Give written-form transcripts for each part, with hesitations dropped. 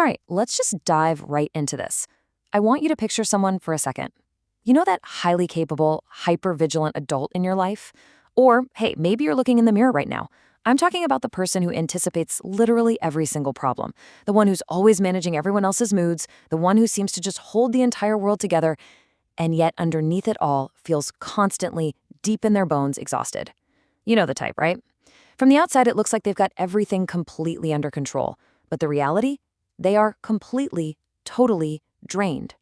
right, let's just dive right into this. I want you to picture someone for a second. You know that highly capable, hyper-vigilant adult in your life? Or, hey, maybe you're looking in the mirror right now. I'm talking about the person who anticipates literally every single problem, the one who's always managing everyone else's moods, the one who seems to just hold the entire world together, and yet underneath it all feels constantly, deep in their bones, exhausted. You know the type, right? From the outside, it looks like they've got everything completely under control. But the reality? They are completely, totally drained.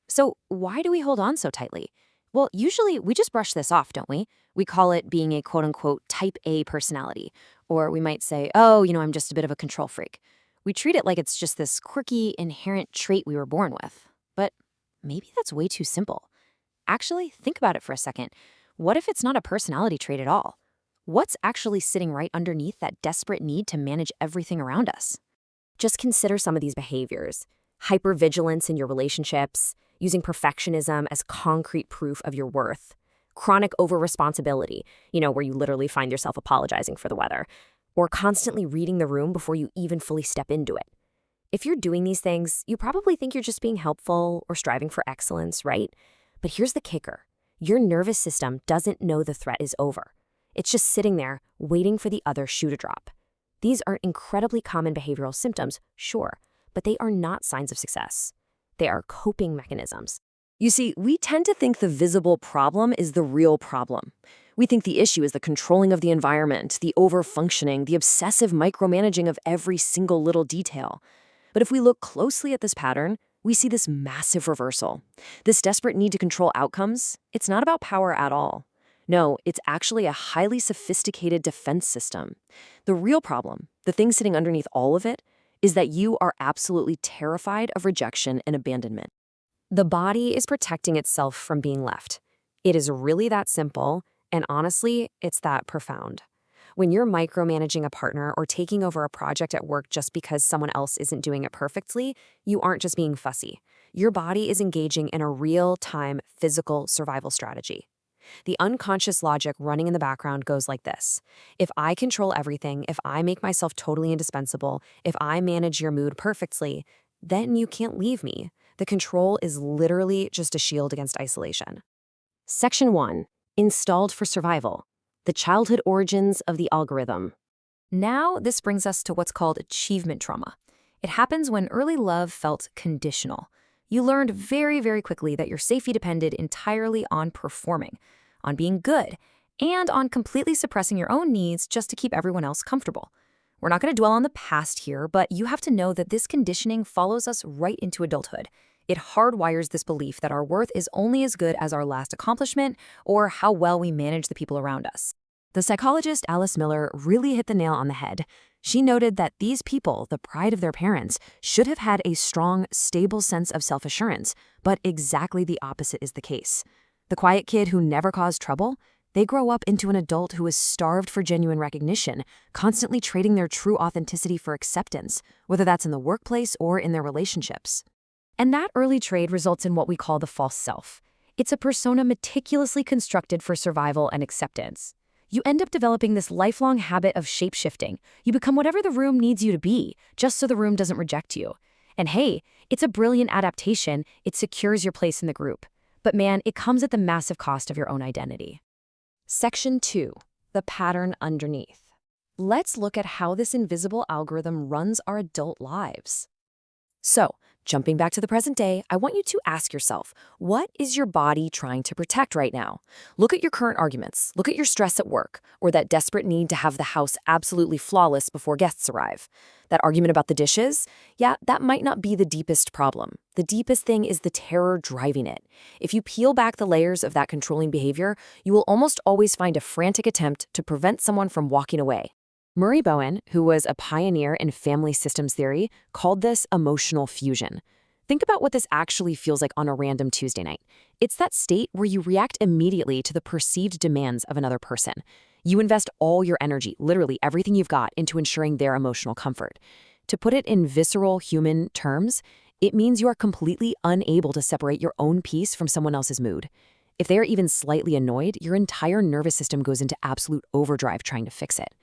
So why do we hold on so tightly? Well, usually we just brush this off, don't we? We call it being a quote-unquote type A personality. Or we might say, oh, I'm just a bit of a control freak. We treat it like it's just this quirky, inherent trait we were born with. But maybe that's way too simple. Actually, think about it for a second. What if it's not a personality trait at all? What's actually sitting right underneath that desperate need to manage everything around us? Just consider some of these behaviors. Hypervigilance in your relationships, using perfectionism as concrete proof of your worth, chronic over-responsibility, where you literally find yourself apologizing for the weather, or constantly reading the room before you even fully step into it. If you're doing these things, you probably think you're just being helpful or striving for excellence, right? But here's the kicker. Your nervous system doesn't know the threat is over. It's just sitting there, waiting for the other shoe to drop. These are incredibly common behavioral symptoms, sure, but they are not signs of success. They are coping mechanisms. You see, we tend to think the visible problem is the real problem. We think the issue is the controlling of the environment, the over-functioning, the obsessive micromanaging of every single little detail. But if we look closely at this pattern, we see this massive reversal. This desperate need to control outcomes, it's not about power at all. No, it's actually a highly sophisticated defense system. The real problem, the thing sitting underneath all of it, is that you are absolutely terrified of rejection and abandonment. The body is protecting itself from being left. It is really that simple, and honestly, it's that profound. When you're micromanaging a partner or taking over a project at work just because someone else isn't doing it perfectly, you aren't just being fussy. Your body is engaging in a real-time physical survival strategy. The unconscious logic running in the background goes like this. If I control everything, if I make myself totally indispensable, if I manage your mood perfectly, then you can't leave me. The control is literally just a shield against isolation. Section 1. Installed for survival. The childhood origins of the algorithm. Now, this brings us to what's called achievement trauma. It happens when early love felt conditional. You learned very, very quickly that your safety depended entirely on performing, on being good, and on completely suppressing your own needs just to keep everyone else comfortable. We're not going to dwell on the past here, but you have to know that this conditioning follows us right into adulthood. It hardwires this belief that our worth is only as good as our last accomplishment or how well we manage the people around us. The psychologist Alice Miller really hit the nail on the head. She noted that these people, the pride of their parents, should have had a strong, stable sense of self-assurance, but exactly the opposite is the case. The quiet kid who never caused trouble, they grow up into an adult who is starved for genuine recognition, constantly trading their true authenticity for acceptance, whether that's in the workplace or in their relationships. And that early trade results in what we call the false self. It's a persona meticulously constructed for survival and acceptance. You end up developing this lifelong habit of shape-shifting. You become whatever the room needs you to be, just so the room doesn't reject you. And hey, it's a brilliant adaptation. It secures your place in the group. But man, it comes at the massive cost of your own identity. Section 2. The pattern underneath. Let's look at how this invisible algorithm runs our adult lives. So, jumping back to the present day, I want you to ask yourself, what is your body trying to protect right now? Look at your current arguments, look at your stress at work, or that desperate need to have the house absolutely flawless before guests arrive. That argument about the dishes? Yeah, that might not be the deepest problem. The deepest thing is the terror driving it. If you peel back the layers of that controlling behavior, you will almost always find a frantic attempt to prevent someone from walking away. Murray Bowen, who was a pioneer in family systems theory, called this emotional fusion. Think about what this actually feels like on a random Tuesday night. It's that state where you react immediately to the perceived demands of another person. You invest all your energy, literally everything you've got, into ensuring their emotional comfort. To put it in visceral human terms, it means you are completely unable to separate your own peace from someone else's mood. If they are even slightly annoyed, your entire nervous system goes into absolute overdrive trying to fix it.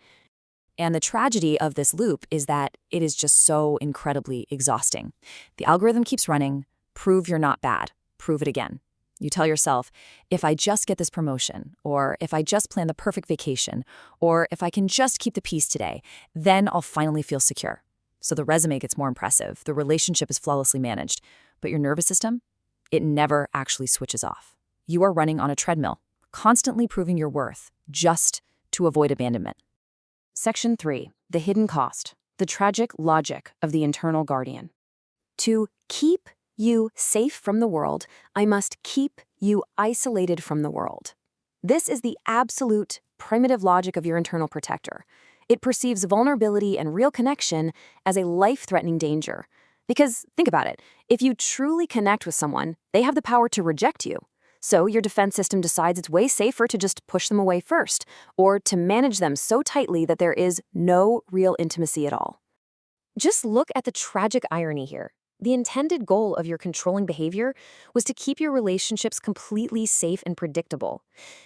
And the tragedy of this loop is that it is just so incredibly exhausting. The algorithm keeps running, prove you're not bad, prove it again. You tell yourself, if I just get this promotion, or if I just plan the perfect vacation, or if I can just keep the peace today, then I'll finally feel secure. So the resume gets more impressive, the relationship is flawlessly managed, but your nervous system, it never actually switches off. You are running on a treadmill, constantly proving your worth, just to avoid abandonment. Section 3. The hidden cost. The tragic logic of the internal guardian. To keep you safe from the world, I must keep you isolated from the world. This is the absolute primitive logic of your internal protector. It perceives vulnerability and real connection as a life-threatening danger. Because, think about it, if you truly connect with someone, they have the power to reject you. So your defense system decides it's way safer to just push them away first, or to manage them so tightly that there is no real intimacy at all. Just look at the tragic irony here. The intended goal of your controlling behavior was to keep your relationships completely safe and predictable.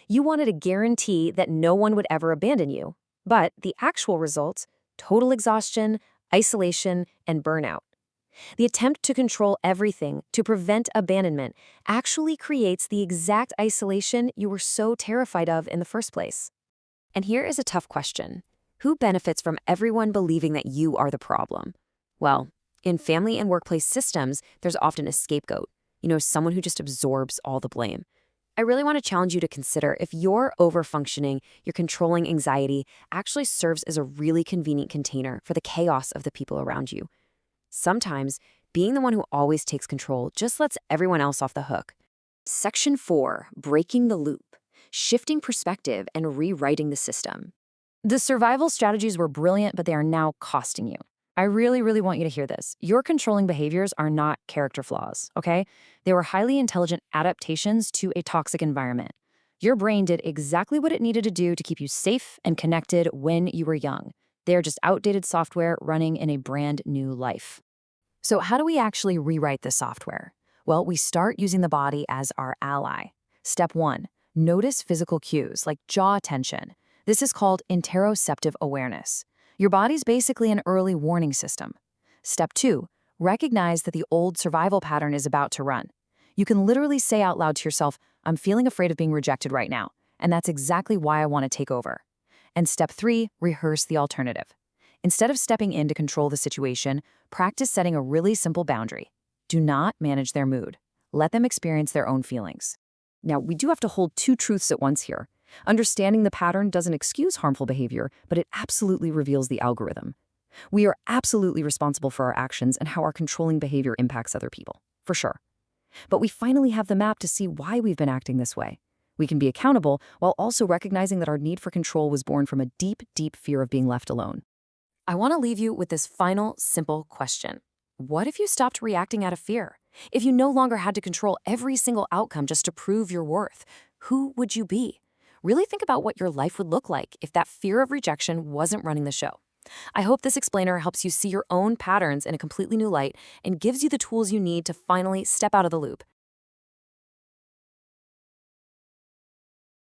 You wanted a guarantee that no one would ever abandon you. But the actual results, total exhaustion, isolation, and burnout. The attempt to control everything to prevent abandonment actually creates the exact isolation you were so terrified of in the first place. And here is a tough question. Who benefits from everyone believing that you are the problem? Well, in family and workplace systems, there's often a scapegoat, someone who just absorbs all the blame. I really want to challenge you to consider if your overfunctioning, your controlling anxiety actually serves as a really convenient container for the chaos of the people around you. Sometimes, being the one who always takes control just lets everyone else off the hook. Section 4, breaking the loop, shifting perspective and rewriting the system. The survival strategies were brilliant, but they are now costing you. I really, really want you to hear this. Your controlling behaviors are not character flaws, okay? They were highly intelligent adaptations to a toxic environment. Your brain did exactly what it needed to do to keep you safe and connected when you were young. They are just outdated software running in a brand new life. So how do we actually rewrite this software? Well, we start using the body as our ally. Step 1, notice physical cues like jaw tension. This is called interoceptive awareness. Your body's basically an early warning system. Step 2, recognize that the old survival pattern is about to run. You can literally say out loud to yourself, I'm feeling afraid of being rejected right now, and that's exactly why I want to take over. And step 3, rehearse the alternative. Instead of stepping in to control the situation, practice setting a really simple boundary. Do not manage their mood. Let them experience their own feelings. Now, we do have to hold two truths at once here. Understanding the pattern doesn't excuse harmful behavior, but it absolutely reveals the algorithm. We are absolutely responsible for our actions and how our controlling behavior impacts other people, for sure. But we finally have the map to see why we've been acting this way. We can be accountable while also recognizing that our need for control was born from a deep, deep fear of being left alone. I want to leave you with this final, simple question. What if you stopped reacting out of fear? If you no longer had to control every single outcome just to prove your worth, who would you be? Really think about what your life would look like if that fear of rejection wasn't running the show. I hope this explainer helps you see your own patterns in a completely new light and gives you the tools you need to finally step out of the loop.